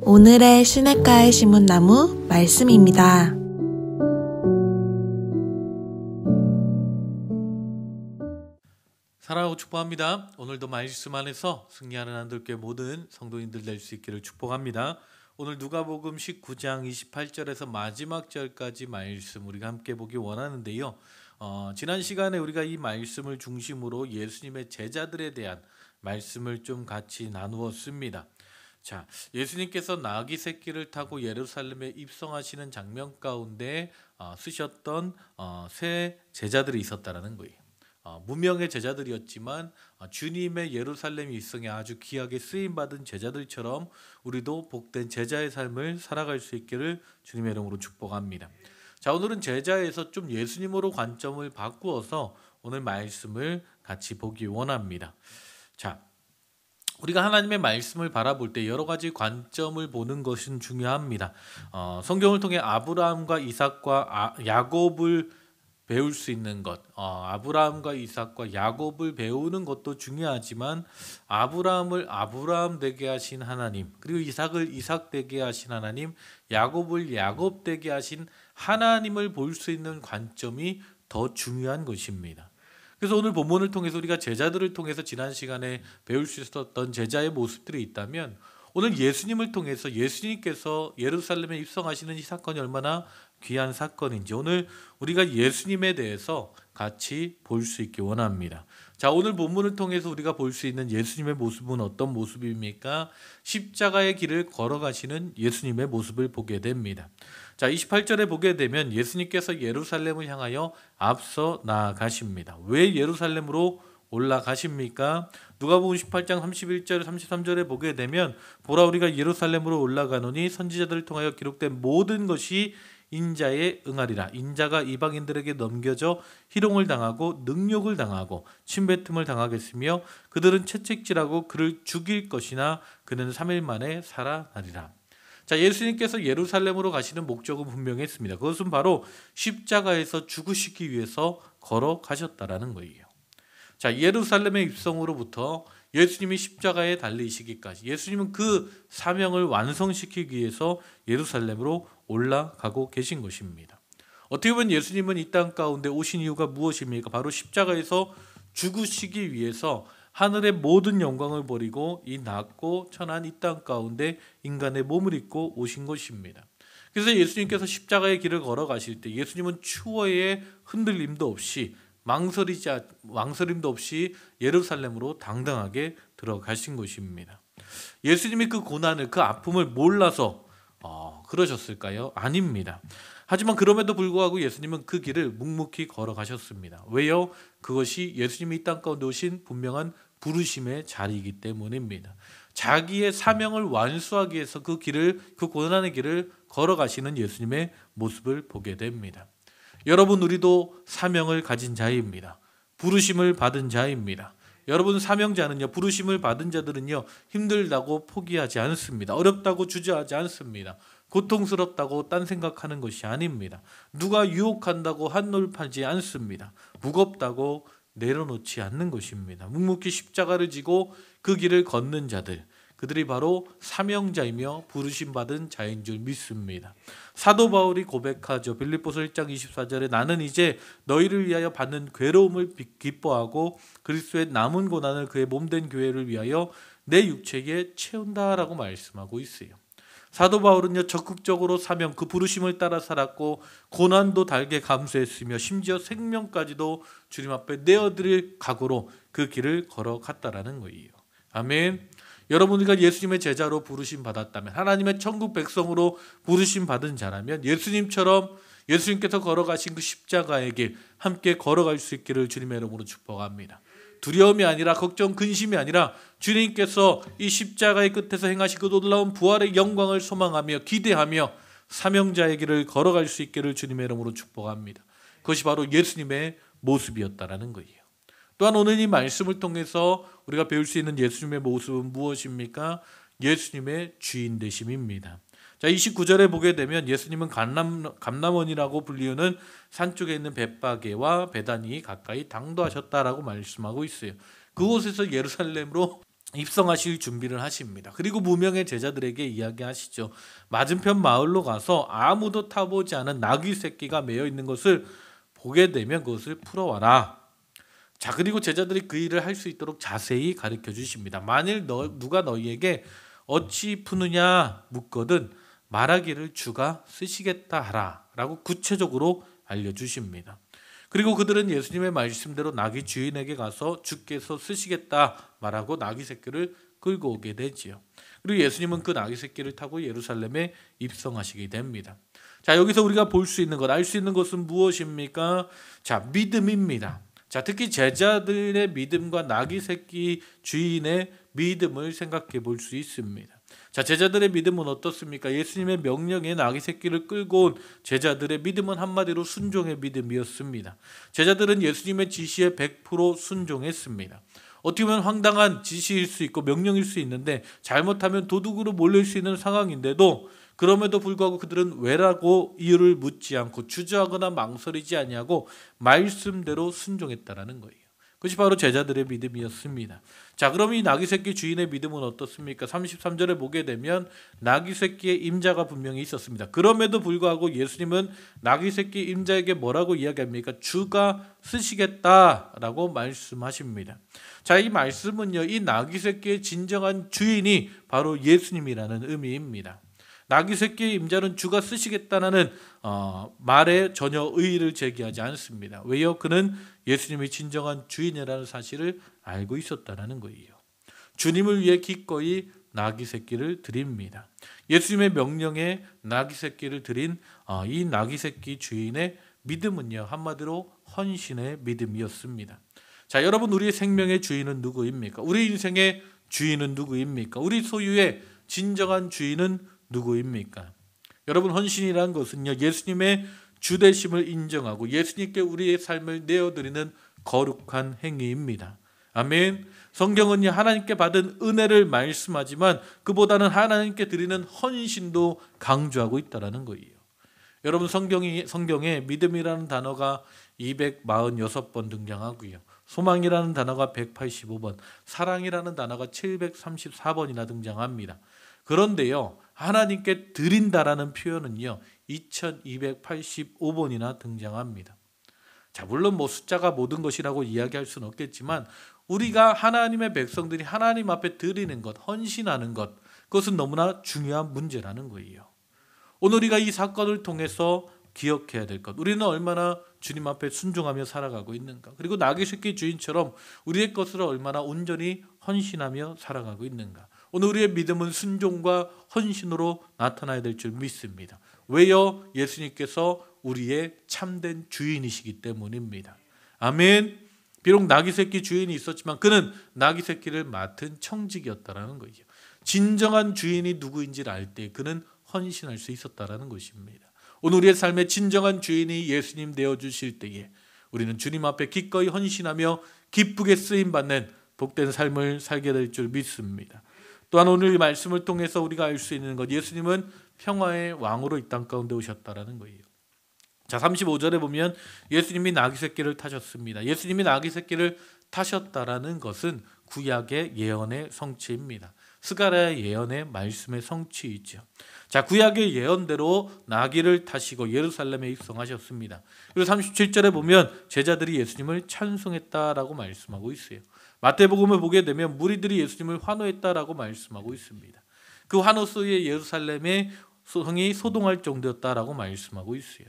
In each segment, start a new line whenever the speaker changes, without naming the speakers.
오늘의 시냇가의 신문나무 말씀입니다.
사랑하고 축복합니다. 오늘도 말씀 안에서 승리하는 한들교회 모든 성도님들 될 수 있기를 축복합니다. 오늘 누가복음 19장 28절에서 마지막 절까지 말씀 우리가 함께 보기 원하는데요. 지난 시간에 우리가 이 말씀을 중심으로 예수님의 제자들에 대한 말씀을 좀 같이 나누었습니다. 자, 예수님께서 나귀 새끼를 타고 예루살렘에 입성하시는 장면 가운데 쓰셨던 세 제자들이 있었다라는 거예요. 무명의 제자들이었지만 주님의 예루살렘 입성에 아주 귀하게 쓰임받은 제자들처럼 우리도 복된 제자의 삶을 살아갈 수 있기를 주님의 이름으로 축복합니다. 자, 오늘은 제자에서 좀 예수님으로 관점을 바꾸어서 오늘 말씀을 같이 보기 원합니다. 자, 우리가 하나님의 말씀을 바라볼 때 여러 가지 관점을 보는 것은 중요합니다. 성경을 통해 아브라함과 이삭과 야곱을 배울 수 있는 것, 아브라함과 이삭과 야곱을 배우는 것도 중요하지만 아브라함을 아브라함 되게 하신 하나님, 그리고 이삭을 이삭 되게 하신 하나님, 야곱을 야곱 되게 하신 하나님을 볼 수 있는 관점이 더 중요한 것입니다. 그래서 오늘 본문을 통해서 우리가 제자들을 통해서 지난 시간에 배울 수 있었던 제자의 모습들이 있다면 오늘 예수님을 통해서 예수님께서 예루살렘에 입성하시는 이 사건이 얼마나 귀한 사건인지 오늘 우리가 예수님에 대해서 같이 볼 수 있기 원합니다. 자, 오늘 본문을 통해서 우리가 볼 수 있는 예수님의 모습은 어떤 모습입니까? 십자가의 길을 걸어가시는 예수님의 모습을 보게 됩니다. 자, 28절에 보게 되면 예수님께서 예루살렘을 향하여 앞서 나아가십니다. 왜 예루살렘으로 올라가십니까? 누가복음 18장 31절 33절에 보게 되면 보라 우리가 예루살렘으로 올라가노니 선지자들을 통하여 기록된 모든 것이 인자에 응하리라. 인자가 이방인들에게 넘겨져 희롱을 당하고 능욕을 당하고 침뱉음을 당하겠으며 그들은 채찍질하고 그를 죽일 것이나 그는 3일 만에 살아나리라. 자, 예수님께서 예루살렘으로 가시는 목적은 분명했습니다. 그것은 바로 십자가에서 죽으시기 위해서 걸어가셨다라는 거예요. 자, 예루살렘의 입성으로부터 예수님이 십자가에 달리시기까지 예수님은 그 사명을 완성시키기 위해서 예루살렘으로 올라가고 계신 것입니다. 어떻게 보면 예수님은 이 땅 가운데 오신 이유가 무엇입니까? 바로 십자가에서 죽으시기 위해서 하늘의 모든 영광을 버리고 이 낮고 천한 이 땅 가운데 인간의 몸을 입고 오신 것입니다. 그래서 예수님께서 십자가의 길을 걸어가실 때 예수님은 추워의 흔들림도 없이 망설임도 없이 예루살렘으로 당당하게 들어가신 것입니다. 예수님이 그 고난을, 그 아픔을 몰라서 그러셨을까요? 아닙니다. 하지만 그럼에도 불구하고 예수님은 그 길을 묵묵히 걸어가셨습니다. 왜요? 그것이 예수님이 이 땅 가운데 오신 분명한 부르심의 자리이기 때문입니다. 자기의 사명을 완수하기 위해서 그 고난의 길을 걸어가시는 예수님의 모습을 보게 됩니다. 여러분, 우리도 사명을 가진 자입니다. 부르심을 받은 자입니다. 여러분, 사명자는요, 부르심을 받은 자들은요, 힘들다고 포기하지 않습니다. 어렵다고 주저하지 않습니다. 고통스럽다고 딴 생각하는 것이 아닙니다. 누가 유혹한다고 한눈 팔지 않습니다. 무겁다고 내려놓지 않는 것입니다. 묵묵히 십자가를 지고 그 길을 걷는 자들, 그들이 바로 사명자이며 부르심받은 자인 줄 믿습니다. 사도 바울이 고백하죠. 빌립보서 1장 24절에 나는 이제 너희를 위하여 받는 괴로움을 기뻐하고 그리스도의 남은 고난을 그의 몸된 교회를 위하여 내 육체에 채운다라고 말씀하고 있어요. 사도 바울은요, 적극적으로 사명, 그 부르심을 따라 살았고 고난도 달게 감수했으며 심지어 생명까지도 주님 앞에 내어드릴 각오로 그 길을 걸어갔다라는 거예요. 아멘. 여러분들과 예수님의 제자로 부르심 받았다면, 하나님의 천국 백성으로 부르심 받은 자라면 예수님께서 걸어가신 그 십자가의 길 함께 걸어갈 수 있기를 주님의 이름으로 축복합니다. 두려움이 아니라 걱정, 근심이 아니라 주님께서 이 십자가의 끝에서 행하신 그 놀라운 부활의 영광을 소망하며 기대하며 사명자의 길을 걸어갈 수 있기를 주님의 이름으로 축복합니다. 그것이 바로 예수님의 모습이었다라는 거예요. 또한 오늘 이 말씀을 통해서 우리가 배울 수 있는 예수님의 모습은 무엇입니까? 예수님의 주인 되심입니다. 자, 29절에 보게 되면 예수님은 감람원이라고 불리우는 산 쪽에 있는 벳바게와 베다니 가까이 당도하셨다라고 말씀하고 있어요. 그곳에서 예루살렘으로 입성하실 준비를 하십니다. 그리고 무명의 제자들에게 이야기하시죠. 맞은편 마을로 가서 아무도 타보지 않은 나귀 새끼가 매여 있는 것을 보게 되면 그것을 풀어와라. 자, 그리고 제자들이 그 일을 할 수 있도록 자세히 가르쳐 주십니다. 만일 누가 너희에게 어찌 푸느냐 묻거든 말하기를 주가 쓰시겠다 하라 라고 구체적으로 알려주십니다. 그리고 그들은 예수님의 말씀대로 나귀 주인에게 가서 주께서 쓰시겠다 말하고 나귀 새끼를 끌고 오게 되지요. 그리고 예수님은 그 나귀 새끼를 타고 예루살렘에 입성하시게 됩니다. 자, 여기서 우리가 볼 수 있는 것, 알 수 있는 것은 무엇입니까? 자, 믿음입니다. 자, 특히 제자들의 믿음과 나귀 새끼 주인의 믿음을 생각해 볼 수 있습니다. 자, 제자들의 믿음은 어떻습니까? 예수님의 명령에 나귀 새끼를 끌고 온 제자들의 믿음은 한마디로 순종의 믿음이었습니다. 제자들은 예수님의 지시에 100% 순종했습니다. 어떻게 보면 황당한 지시일 수 있고 명령일 수 있는데 잘못하면 도둑으로 몰릴 수 있는 상황인데도 그럼에도 불구하고 그들은 왜라고 이유를 묻지 않고 주저하거나 망설이지 아니하고 말씀대로 순종했다라는 거예요. 그것이 바로 제자들의 믿음이었습니다. 자, 그럼 이 나귀 새끼 주인의 믿음은 어떻습니까? 33절에 보게 되면 나귀 새끼의 임자가 분명히 있었습니다. 그럼에도 불구하고 예수님은 나귀 새끼 임자에게 뭐라고 이야기합니까? 주가 쓰시겠다라고 말씀하십니다. 자, 이 말씀은요, 이 나귀 새끼의 진정한 주인이 바로 예수님이라는 의미입니다. 나귀 새끼의 임자는 주가 쓰시겠다는 말에 전혀 의의를 제기하지 않습니다. 왜요? 그는 예수님이 진정한 주인이라는 사실을 알고 있었다는 거예요. 주님을 위해 기꺼이 나귀 새끼를 드립니다. 예수님의 명령에 나귀 새끼를 드린 이 나귀 새끼 주인의 믿음은요, 한마디로 헌신의 믿음이었습니다. 자, 여러분, 우리의 생명의 주인은 누구입니까? 우리 인생의 주인은 누구입니까? 우리 소유의 진정한 주인은 누구입니까? 여러분, 헌신이라는 것은요, 예수님의 주되심을 인정하고 예수님께 우리의 삶을 내어드리는 거룩한 행위입니다. 아멘. 성경은요, 하나님께 받은 은혜를 말씀하지만 그보다는 하나님께 드리는 헌신도 강조하고 있다는 거예요. 여러분, 성경에 믿음이라는 단어가 246번 등장하고요, 소망이라는 단어가 185번, 사랑이라는 단어가 734번이나 등장합니다. 그런데요, 하나님께 드린다라는 표현은요 2285번이나 등장합니다. 자, 물론 숫자가 모든 것이라고 이야기할 수는 없겠지만 우리가 하나님의 백성들이 하나님 앞에 드리는 것, 헌신하는 것, 그것은 너무나 중요한 문제라는 거예요. 오늘 우리가 이 사건을 통해서 기억해야 될 것, 우리는 얼마나 주님 앞에 순종하며 살아가고 있는가, 그리고 나귀 새끼 주인처럼 우리의 것을 얼마나 온전히 헌신하며 살아가고 있는가. 오늘 우리의 믿음은 순종과 헌신으로 나타나야 될 줄 믿습니다. 왜요? 예수님께서 우리의 참된 주인이시기 때문입니다. 아멘. 비록 나귀 새끼 주인이 있었지만 그는 나귀 새끼를 맡은 청직이었다라는 거예요. 진정한 주인이 누구인지를 알 때 그는 헌신할 수 있었다라는 것입니다. 오늘 우리의 삶의 진정한 주인이 예수님 되어주실 때에 우리는 주님 앞에 기꺼이 헌신하며 기쁘게 쓰임받는 복된 삶을 살게 될 줄 믿습니다. 또한 오늘 이 말씀을 통해서 우리가 알 수 있는 것, 예수님은 평화의 왕으로 이 땅 가운데 오셨다라는 거예요. 자, 35절에 보면 예수님이 나귀 새끼를 타셨습니다. 예수님이 나귀 새끼를 타셨다라는 것은 구약의 예언의 성취입니다. 스가랴의 예언의 말씀의 성취이죠. 자, 구약의 예언대로 나귀를 타시고 예루살렘에 입성하셨습니다. 그리고 37절에 보면 제자들이 예수님을 찬송했다라고 말씀하고 있어요. 마태복음을 보게 되면 무리들이 예수님을 환호했다라고 말씀하고 있습니다. 그 환호 속에 예루살렘의 성이 소동할 정도였다라고 말씀하고 있어요.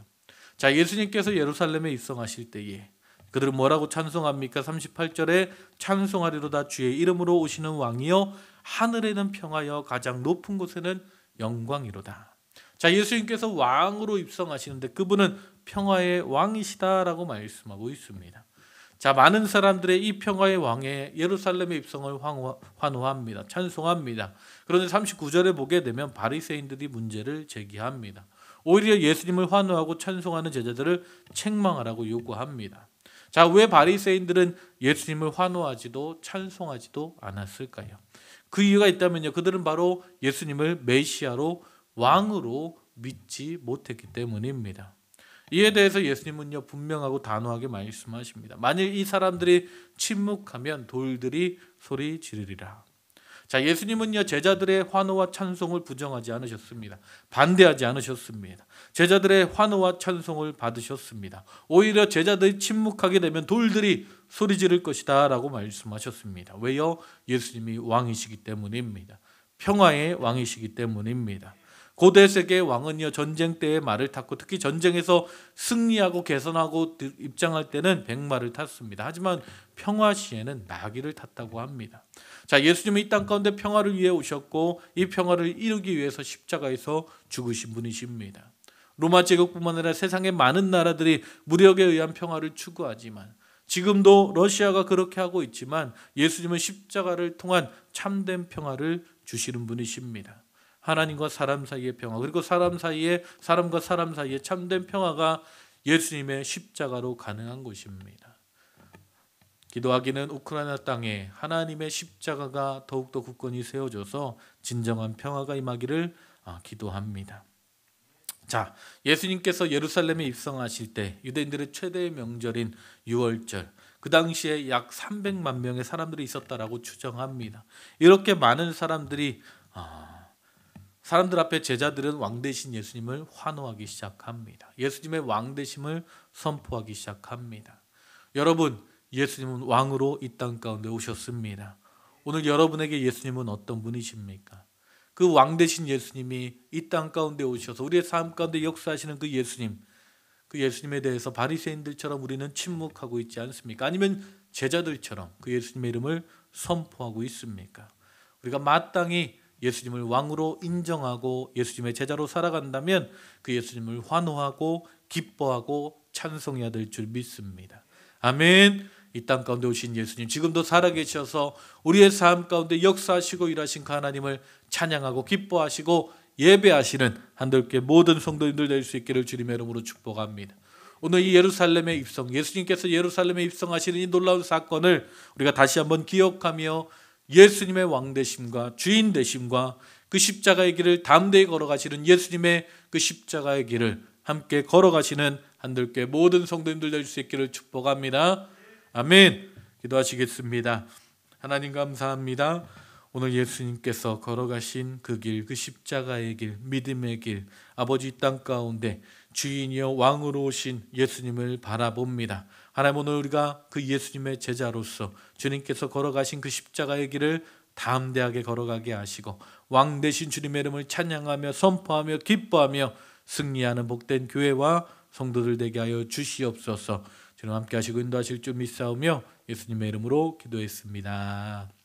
자, 예수님께서 예루살렘에 입성하실 때에 그들은 뭐라고 찬송합니까? 38절에 찬송하리로다 주의 이름으로 오시는 왕이여 하늘에는 평하여 가장 높은 곳에는 영광이로다. 자, 예수님께서 왕으로 입성하시는데 그분은 평화의 왕이시다라고 말씀하고 있습니다. 자, 많은 사람들의 이 평화의 왕의 예루살렘의 입성을 환호합니다. 찬송합니다. 그런데 39절에 보게 되면 바리새인들이 문제를 제기합니다. 오히려 예수님을 환호하고 찬송하는 제자들을 책망하라고 요구합니다. 자, 왜 바리새인들은 예수님을 환호하지도 찬송하지도 않았을까요? 그 이유가 있다면요, 그들은 바로 예수님을 메시아로 왕으로 믿지 못했기 때문입니다. 이에 대해서 예수님은요 분명하고 단호하게 말씀하십니다. 만일 이 사람들이 침묵하면 돌들이 소리 지르리라. 자, 예수님은요 제자들의 환호와 찬송을 부정하지 않으셨습니다. 반대하지 않으셨습니다. 제자들의 환호와 찬송을 받으셨습니다. 오히려 제자들이 침묵하게 되면 돌들이 소리 지를 것이다 라고 말씀하셨습니다. 왜요? 예수님이 왕이시기 때문입니다. 평화의 왕이시기 때문입니다. 고대 세계의 왕은요 전쟁 때에 말을 탔고 특히 전쟁에서 승리하고 개선하고 입장할 때는 백마를 탔습니다. 하지만 평화 시에는 나귀를 탔다고 합니다. 자, 예수님은 이 땅 가운데 평화를 위해 오셨고 이 평화를 이루기 위해서 십자가에서 죽으신 분이십니다. 로마 제국뿐만 아니라 세상의 많은 나라들이 무력에 의한 평화를 추구하지만 지금도 러시아가 그렇게 하고 있지만 예수님은 십자가를 통한 참된 평화를 주시는 분이십니다. 하나님과 사람 사이의 평화, 그리고 사람과 사람 사이의 참된 평화가 예수님의 십자가로 가능한 것입니다. 기도하기는 우크라이나 땅에 하나님의 십자가가 더욱더 굳건히 세워져서 진정한 평화가 임하기를 기도합니다. 자, 예수님께서 예루살렘에 입성하실 때 유대인들의 최대의 명절인 유월절, 그 당시에 약 300만 명의 사람들이 있었다라고 추정합니다. 이렇게 많은 사람들 앞에 제자들은 왕 되신 예수님을 환호하기 시작합니다. 예수님의 왕 되심을 선포하기 시작합니다. 여러분, 예수님은 왕으로 이 땅 가운데 오셨습니다. 오늘 여러분에게 예수님은 어떤 분이십니까? 그 왕 되신 예수님이 이 땅 가운데 오셔서 우리의 삶 가운데 역사하시는 그 예수님에 대해서 바리새인들처럼 우리는 침묵하고 있지 않습니까? 아니면 제자들처럼 그 예수님의 이름을 선포하고 있습니까? 우리가 마땅히 예수님을 왕으로 인정하고 예수님의 제자로 살아간다면 그 예수님을 환호하고 기뻐하고 찬송해야 될 줄 믿습니다. 아멘. 이 땅 가운데 오신 예수님, 지금도 살아계셔서 우리의 삶 가운데 역사하시고 일하신 그 하나님을 찬양하고 기뻐하시고 예배하시는 한들께 모든 성도님들 될 수 있기를 주님의 이름으로 축복합니다. 오늘 이 예루살렘의 입성, 예수님께서 예루살렘에 입성하시는 이 놀라운 사건을 우리가 다시 한번 기억하며 예수님의 왕되심과 주인 되심과 그 십자가의 길을 담대히 걸어가시는 예수님의 그 십자가의 길을 함께 걸어가시는 한들께 모든 성도님들 될 수 있기를 축복합니다. 아멘. 기도하시겠습니다. 하나님 감사합니다. 오늘 예수님께서 걸어가신 그 길, 그 십자가의 길, 믿음의 길, 아버지 이 땅 가운데 주인이여 왕으로 오신 예수님을 바라봅니다. 하나님, 오늘 우리가 그 예수님의 제자로서 주님께서 걸어가신 그 십자가의 길을 담대하게 걸어가게 하시고 왕 되신 주님의 이름을 찬양하며 선포하며 기뻐하며 승리하는 복된 교회와 성도들 되게 하여 주시옵소서. 주님 함께 하시고 인도하실 줄 믿사오며 예수님의 이름으로 기도했습니다.